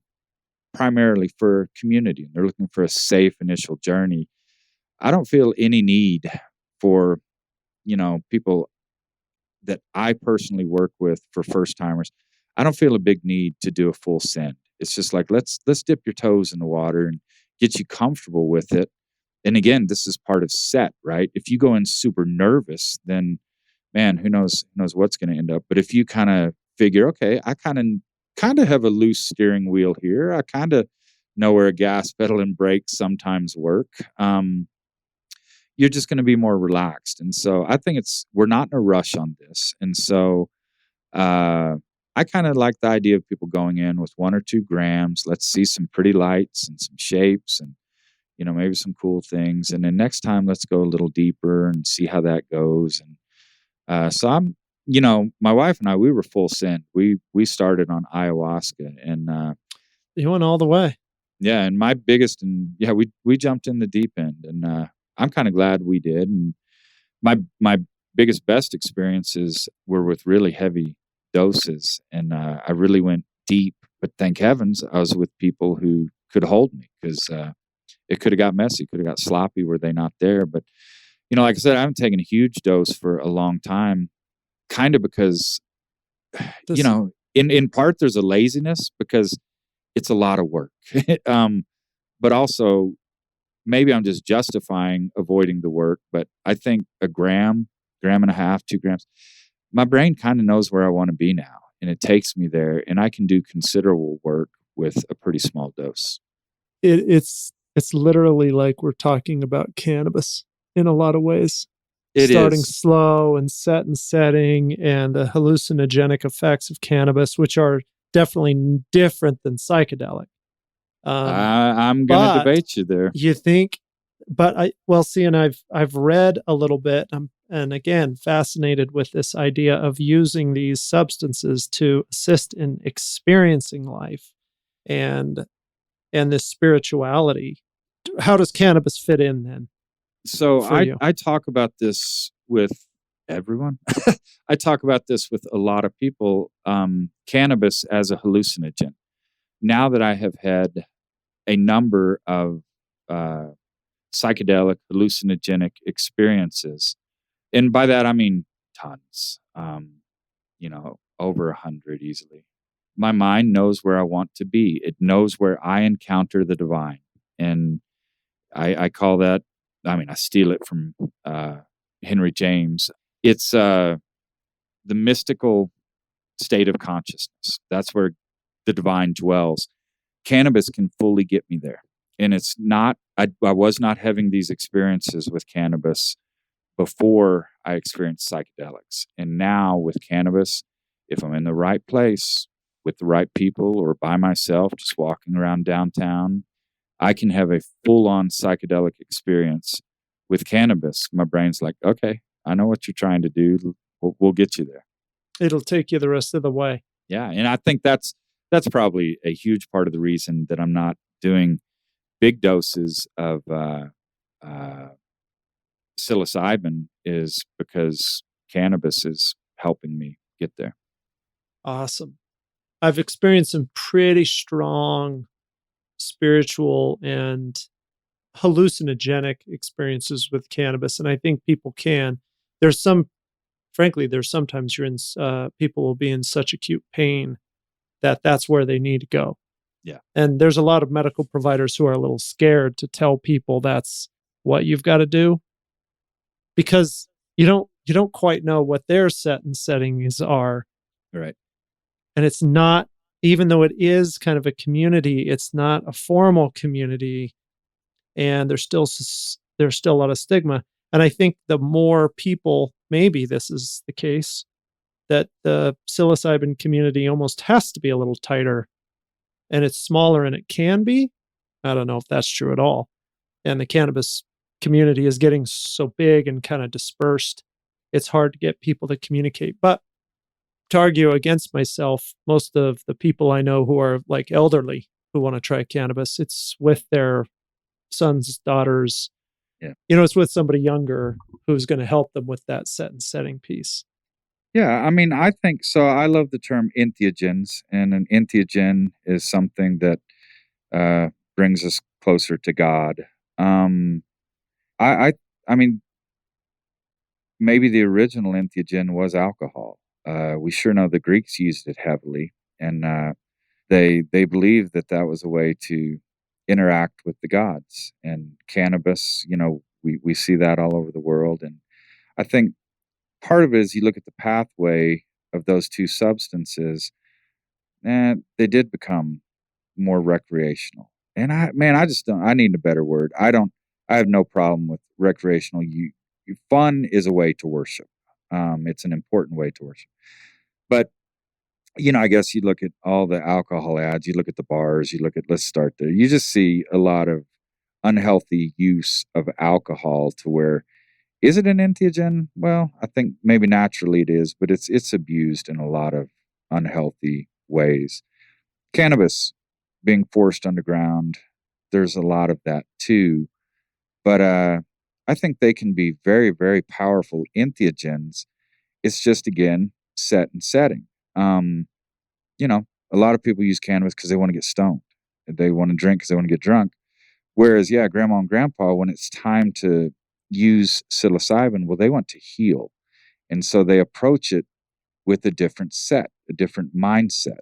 primarily for community, and they're looking for a safe initial journey. I don't feel any need for people that I personally work with for first timers. I don't feel a big need to do a full send. It's just like let's dip your toes in the water and get you comfortable with it. And again, this is part of set, right? If you go in super nervous, then man, who knows what's going to end up. But if you kind of figure, okay, I kind of have a loose steering wheel here. I kind of know where a gas pedal and brakes sometimes work. You're just going to be more relaxed. And so I think we're not in a rush on this. And so I kind of like the idea of people going in with 1 or 2 grams. Let's see some pretty lights and some shapes and, maybe some cool things. And then next time, let's go a little deeper and see how that goes. And so my wife and I, we were full send. We started on ayahuasca, and You went all the way. yeah, and we jumped in the deep end, and I'm kind of glad we did. And my biggest best experiences were with really heavy doses, and I really went deep. But thank heavens I was with people who could hold me, because it could have got messy, could have got sloppy were they not there. But like I said, I haven't taken a huge dose for a long time, kind of because This- in part there's a laziness because it's a lot of work. But also maybe I'm just justifying avoiding the work. But I think a gram and a half, 2 grams, my brain kind of knows where I want to be now, and it takes me there, and I can do considerable work with a pretty small dose. It's literally like we're talking about cannabis in a lot of ways. It Starting is. slow and setting, and the hallucinogenic effects of cannabis, which are definitely different than psychedelic. I'm going to but debate you there. You think, and I've read a little bit, and again, fascinated with this idea of using these substances to assist in experiencing life and this spirituality. How does cannabis fit in then? So for you? I talk about this with everyone. I talk about this with a lot of people. Cannabis as a hallucinogen. Now that I have had a number of psychedelic hallucinogenic experiences, and by that I mean tons, over 100 easily. My mind knows where I want to be. It knows where I encounter the divine, and I call that. I mean, I steal it from Henry James. It's the mystical state of consciousness. That's where the divine dwells. Cannabis can fully get me there. And it's not, I was not having these experiences with cannabis before I experienced psychedelics. And now with cannabis, if I'm in the right place with the right people or by myself, just walking around downtown, I can have a full-on psychedelic experience with cannabis. My brain's like, okay, I know what you're trying to do. We'll get you there. It'll take you the rest of the way. Yeah, and I think that's probably a huge part of the reason that I'm not doing big doses of psilocybin, is because cannabis is helping me get there. Awesome. I've experienced some pretty strong spiritual and hallucinogenic experiences with cannabis, and I think people can. There's sometimes people will be in such acute pain that that's where they need to go. Yeah. And there's a lot of medical providers who are a little scared to tell people that's what you've got to do, because you don't quite know what their settings are. Right. And it's not, even though it is kind of a community, it's not a formal community, and there's still a lot of stigma. And I think the more people, maybe this is the case, that the psilocybin community almost has to be a little tighter and it's smaller and it can be. I don't know if that's true at all. And the cannabis community is getting so big and kind of dispersed, it's hard to get people to communicate. But to argue against myself, most of the people I know who are like elderly who want to try cannabis, it's with their sons, daughters, Yeah. it's with somebody younger who's going to help them with that set and setting piece. Yeah, I mean, I think so. I love the term entheogens, and an entheogen is something that uh, brings us closer to God. Um, I, I, I mean, maybe the original entheogen was alcohol. We sure know the Greeks used it heavily, and they believed that that was a way to interact with the gods. And cannabis, we see that all over the world, and I think part of it is you look at the pathway of those two substances, and they did become more recreational. And I just don't. I need a better word. I have no problem with recreational. Fun is a way to worship. It's an important way to worship. But I guess you look at all the alcohol ads. You look at the bars. You look at. Let's start there. You just see a lot of unhealthy use of alcohol to where is it an entheogen? Well, I think maybe naturally it is, but it's abused in a lot of unhealthy ways. Cannabis being forced underground, there's a lot of that too. But I think they can be very, very powerful entheogens. It's just again set and setting. Um, a lot of people use cannabis because they want to get stoned. They want to drink because they want to get drunk. Whereas, yeah, grandma and grandpa, when it's time to use psilocybin, well, they want to heal. And so they approach it with a different set, a different mindset.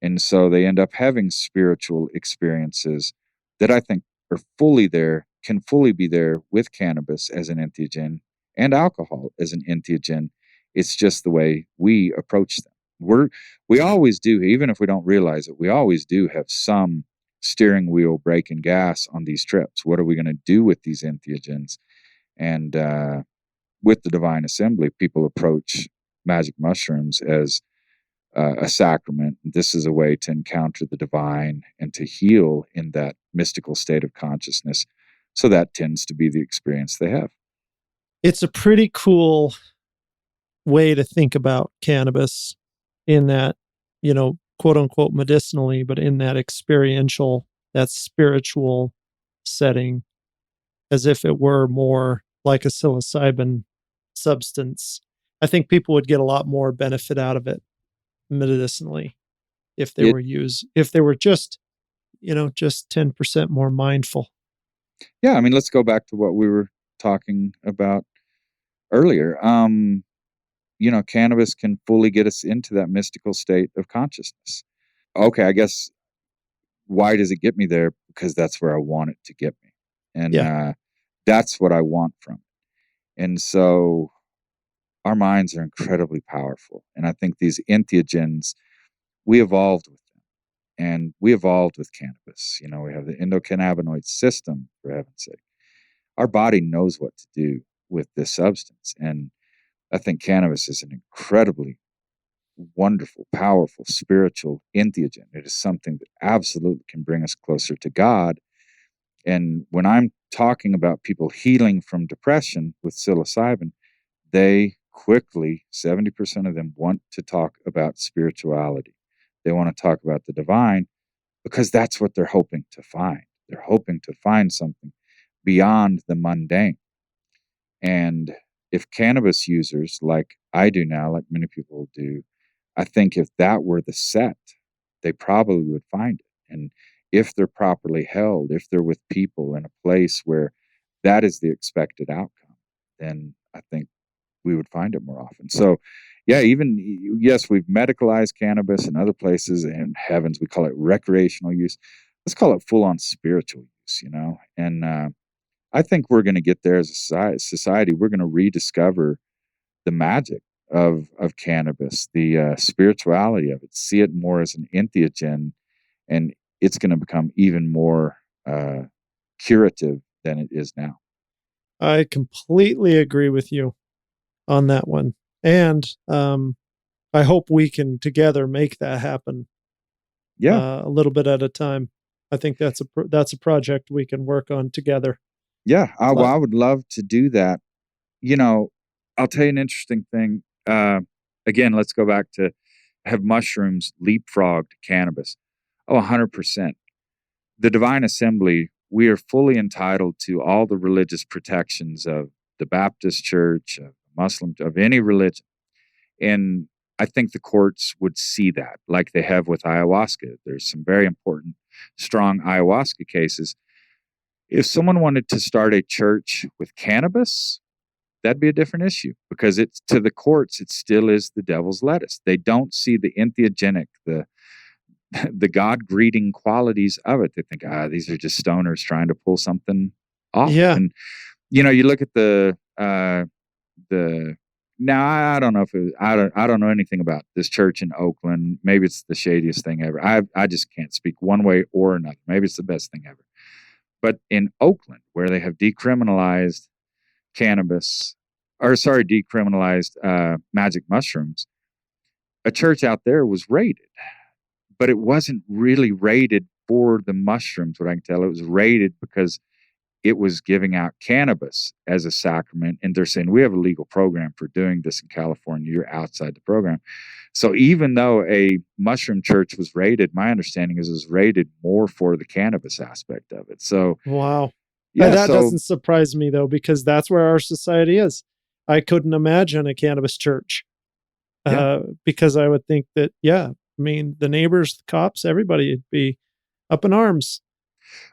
And so they end up having spiritual experiences that I think are fully there, can fully be there with cannabis as an entheogen and alcohol as an entheogen. It's just the way we approach them. We always do, even if we don't realize it, we always do have some steering wheel, brake, and gas on these trips. What are we going to do with these entheogens? And with the Divine Assembly, people approach magic mushrooms as a sacrament. This is a way to encounter the divine and to heal in that mystical state of consciousness. So that tends to be the experience they have. It's a pretty cool way to think about cannabis in that, quote unquote medicinally, but in that experiential, that spiritual setting, as if it were more like a psilocybin substance. I think people would get a lot more benefit out of it medicinally if they It, were if they were just 10% more mindful. yeah, I mean, let's go back to what we were talking about earlier. Cannabis can fully get us into that mystical state of consciousness. Okay, I guess why does it get me there? Because that's where I want it to get me. And Yeah. that's what I want from it. And so our minds are incredibly powerful. And I think these entheogens, we evolved with them. And we evolved with cannabis. We have the endocannabinoid system, for heaven's sake. Our body knows what to do with this substance. And I think cannabis is an incredibly wonderful, powerful, spiritual entheogen. It is something that absolutely can bring us closer to God. And when I'm talking about people healing from depression with psilocybin, they quickly, 70% of them want to talk about spirituality. They want to talk about the divine because that's what they're hoping to find. They're hoping to find something beyond the mundane. And if cannabis users, like I do now, like many people do, I think if that were the set, they probably would find it. And if they're properly held, if they're with people in a place where that is the expected outcome, then I think we would find it more often. So, yeah, yes, we've medicalized cannabis in other places, and heavens, we call it recreational use. Let's call it full on spiritual use, And I think we're going to get there as a society. We're going to rediscover the magic of cannabis, the spirituality of it, see it more as an entheogen, and it's going to become even more curative than it is now. I completely agree with you on that one. And I hope we can together make that happen. Yeah. a little bit at a time. I think that's a project we can work on together. Yeah. Well, But I would love to do that. You know, I'll tell you an interesting thing. Again, let's go back to have mushrooms leapfrogged cannabis. Oh, 100%. The Divine Assembly, we are fully entitled to all the religious protections of the Baptist Church, of Muslim, of any religion. And I think the courts would see that, like they have with ayahuasca. There's some very important, strong ayahuasca cases. If someone wanted to start a church with cannabis, that'd be a different issue because it's to the courts, it still is the devil's lettuce. They don't see the entheogenic, the God greeting qualities of it. They think, these are just stoners trying to pull something off. yeah, And you look at the now I don't know if I don't know anything about this church in Oakland. Maybe it's the shadiest thing ever. I just can't speak one way or another. Maybe it's the best thing ever. But in Oakland, where they have decriminalized cannabis, or sorry, decriminalized magic mushrooms, a church out there was raided, but it wasn't really raided for the mushrooms. What I can tell, it was raided because it was giving out cannabis as a sacrament. And they're saying, we have a legal program for doing this in California. You're outside the program. So even though a mushroom church was raided, my understanding is it was raided more for the cannabis aspect of it. So, wow. yeah. That So, doesn't surprise me though, because that's where our society is. I couldn't imagine a cannabis church, yeah. because I would think that, yeah, I mean, the neighbors, the cops, everybody would be up in arms.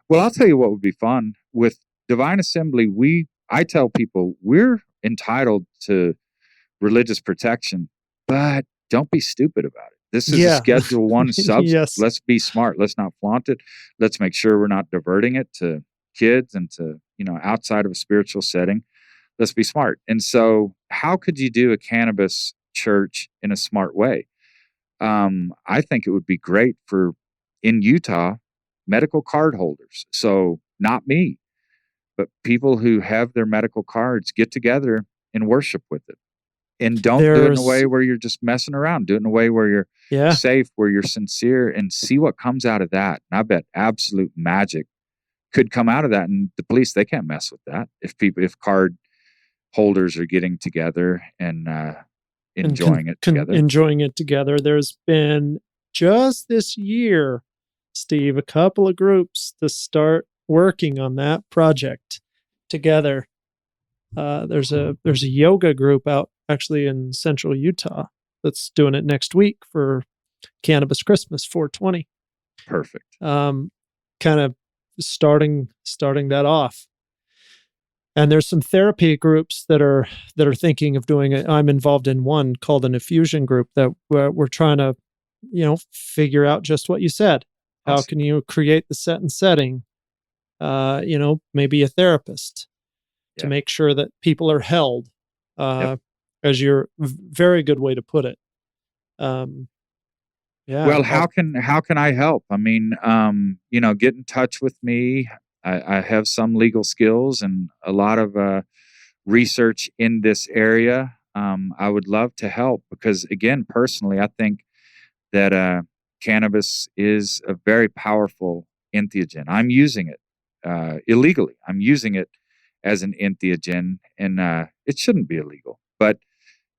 Well, I'll tell you what would be fun with Divine Assembly. I tell people we're entitled to religious protection, but don't be stupid about it. This is a Yeah. Schedule 1 substance. Yes. Let's be smart. Let's not flaunt it. Let's make sure we're not diverting it to kids and to, outside of a spiritual setting. Let's be smart. And so how could you do a cannabis church in a smart way? I think it would be great for, in Utah, medical card holders. So not me, but people who have their medical cards get together and worship with it. And don't do it in a way where you're just messing around. Do it in a way where you're safe, where you're sincere, and see what comes out of that. And I bet absolute magic could come out of that. And the police, they can't mess with that. If card holders are getting together and enjoying it together. Enjoying it together. There's been just this year, Steve, a couple of groups to start working on that project together. There's a yoga group out actually in central Utah that's doing it next week for Cannabis Christmas 420. Perfect. Kind of starting that off. And there's some therapy groups that are thinking of doing it. I'm involved in one called an infusion group that we're trying to, figure out just what you said. How can you create the set and setting? Maybe a therapist to make sure that people are held, as your very good way to put it. Well, how can I help? I mean, get in touch with me. I have some legal skills and a lot of research in this area. I would love to help because, again, personally, I think that cannabis is a very powerful entheogen. I'm using it illegally. I'm using it as an entheogen, and it shouldn't be illegal, but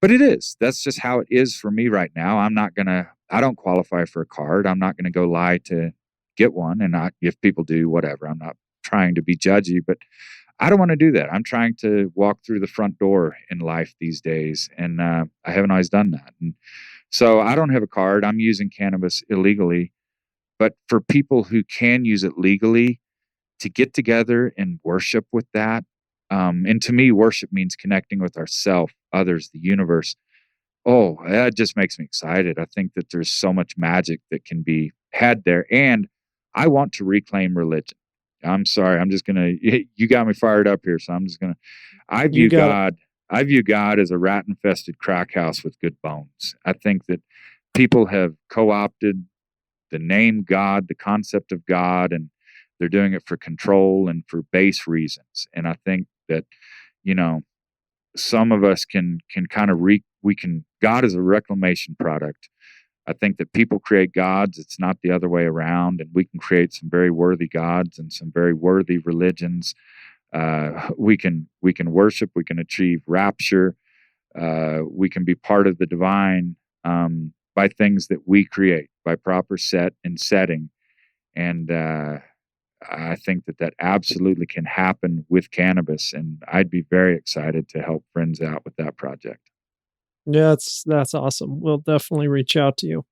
it is. That's just how it is for me right now. I don't qualify for a card. I'm not gonna go lie to get one, and if people do, whatever. I'm not trying to be judgy, but I don't want to do that. I'm trying to walk through the front door in life these days, and I haven't always done that. And so I don't have a card. I'm using cannabis illegally, but for people who can use it legally, to get together and worship with that. And to me, worship means connecting with ourself, others, the universe. Oh, that just makes me excited. I think that there's so much magic that can be had there. And I want to reclaim religion. I'm sorry. I'm just going to, you got me fired up here. So I'm just going to, I view God as a rat infested crack house with good bones. I think that people have co-opted the name God, the concept of God, and they're doing it for control and for base reasons. And I think that, some of us can kind of God is a reclamation product. I think that people create gods. It's not the other way around. And we can create some very worthy gods and some very worthy religions. We can worship. We can achieve rapture. We can be part of the divine by things that we create, by proper set and setting. And I think that absolutely can happen with cannabis. And I'd be very excited to help friends out with that project. Yeah, that's awesome. We'll definitely reach out to you.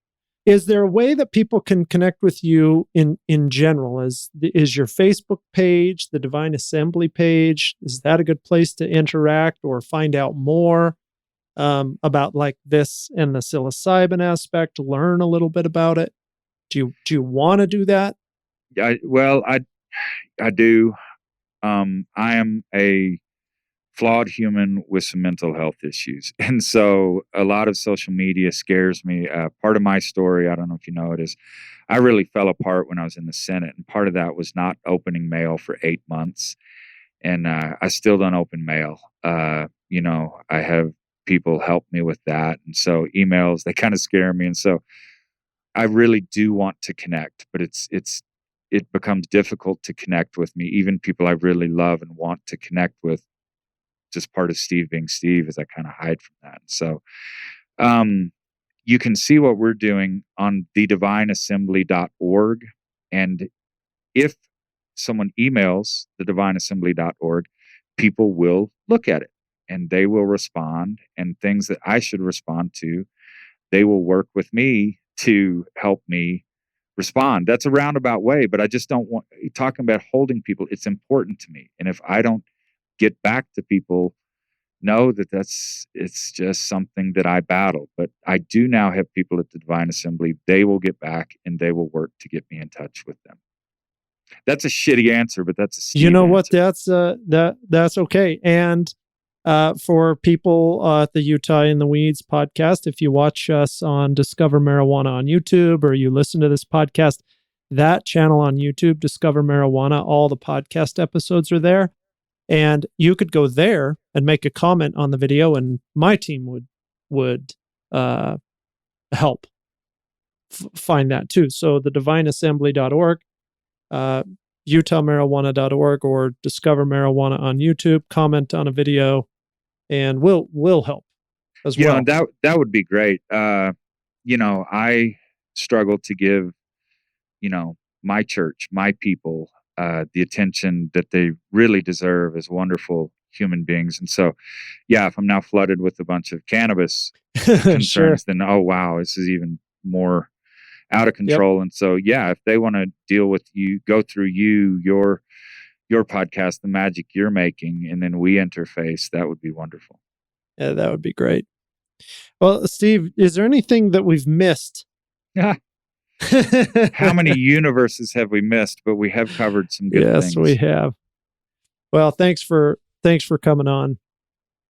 Is there a way that people can connect with you in general? Is your Facebook page, the Divine Assembly page, is that a good place to interact or find out more about like this and the psilocybin aspect, learn a little bit about it? Do you want to do that? I do. I am a flawed human with some mental health issues. And so a lot of social media scares me. Part of my story, I don't know if you know it, is I really fell apart when I was in the Senate. And part of that was not opening mail for 8 months. And I still don't open mail. I have people help me with that. And so emails, they kind of scare me. And so I really do want to connect, but it becomes difficult to connect with me. Even people I really love and want to connect with, just part of Steve being Steve, is I kind of hide from that. So you can see what we're doing on thedivineassembly.org. And if someone emails thedivineassembly.org, people will look at it and they will respond, and things that I should respond to, they will work with me to help me respond. That's a roundabout way, but I just don't want talking about holding people. It's important to me. And if I don't get back to people, know that it's just something that I battle. But I do now have people at the Divine Assembly. They will get back and they will work to get me in touch with them. That's a shitty answer, but that's a Steve You know what? answer. That's okay. And for people at the Utah in the Weeds podcast, if you watch us on Discover Marijuana on YouTube, or you listen to this podcast, that channel on YouTube, Discover Marijuana, all the podcast episodes are there. And you could go there and make a comment on the video, and my team would help find that too. So the divineassembly.org, utahmarijuana.org, or Discover Marijuana on YouTube, comment on a video, and we'll help as well. Yeah, that would be great. I struggle to give, my church, my people, the attention that they really deserve as wonderful human beings. And so, yeah, if I'm now flooded with a bunch of cannabis concerns, Sure. then, oh, wow, this is even more out of control. Yep. And so, yeah, if they want to deal with you, go through your podcast, the magic you're making, and then we interface, that would be wonderful. Yeah, that would be great. Well, Steve, is there anything that we've missed? How many universes have we missed? But we have covered some good things. Yes, we have. Well, thanks for coming on.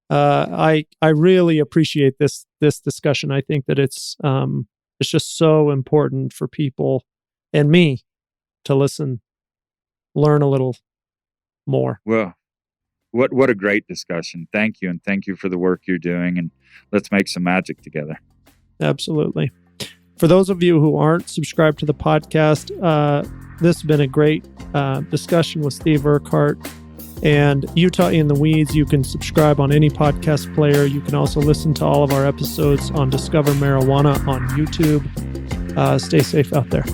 I really appreciate this discussion. I think that it's just so important for people and me to listen, learn a little more. Well, what a great discussion. Thank you. And thank you for the work you're doing, and let's make some magic together. Absolutely. For those of you who aren't subscribed to the podcast, this has been a great discussion with Steve Urquhart. And Utah in the Weeds, you can subscribe on any podcast player. You can also listen to all of our episodes on Discover Marijuana on YouTube. Stay safe out there.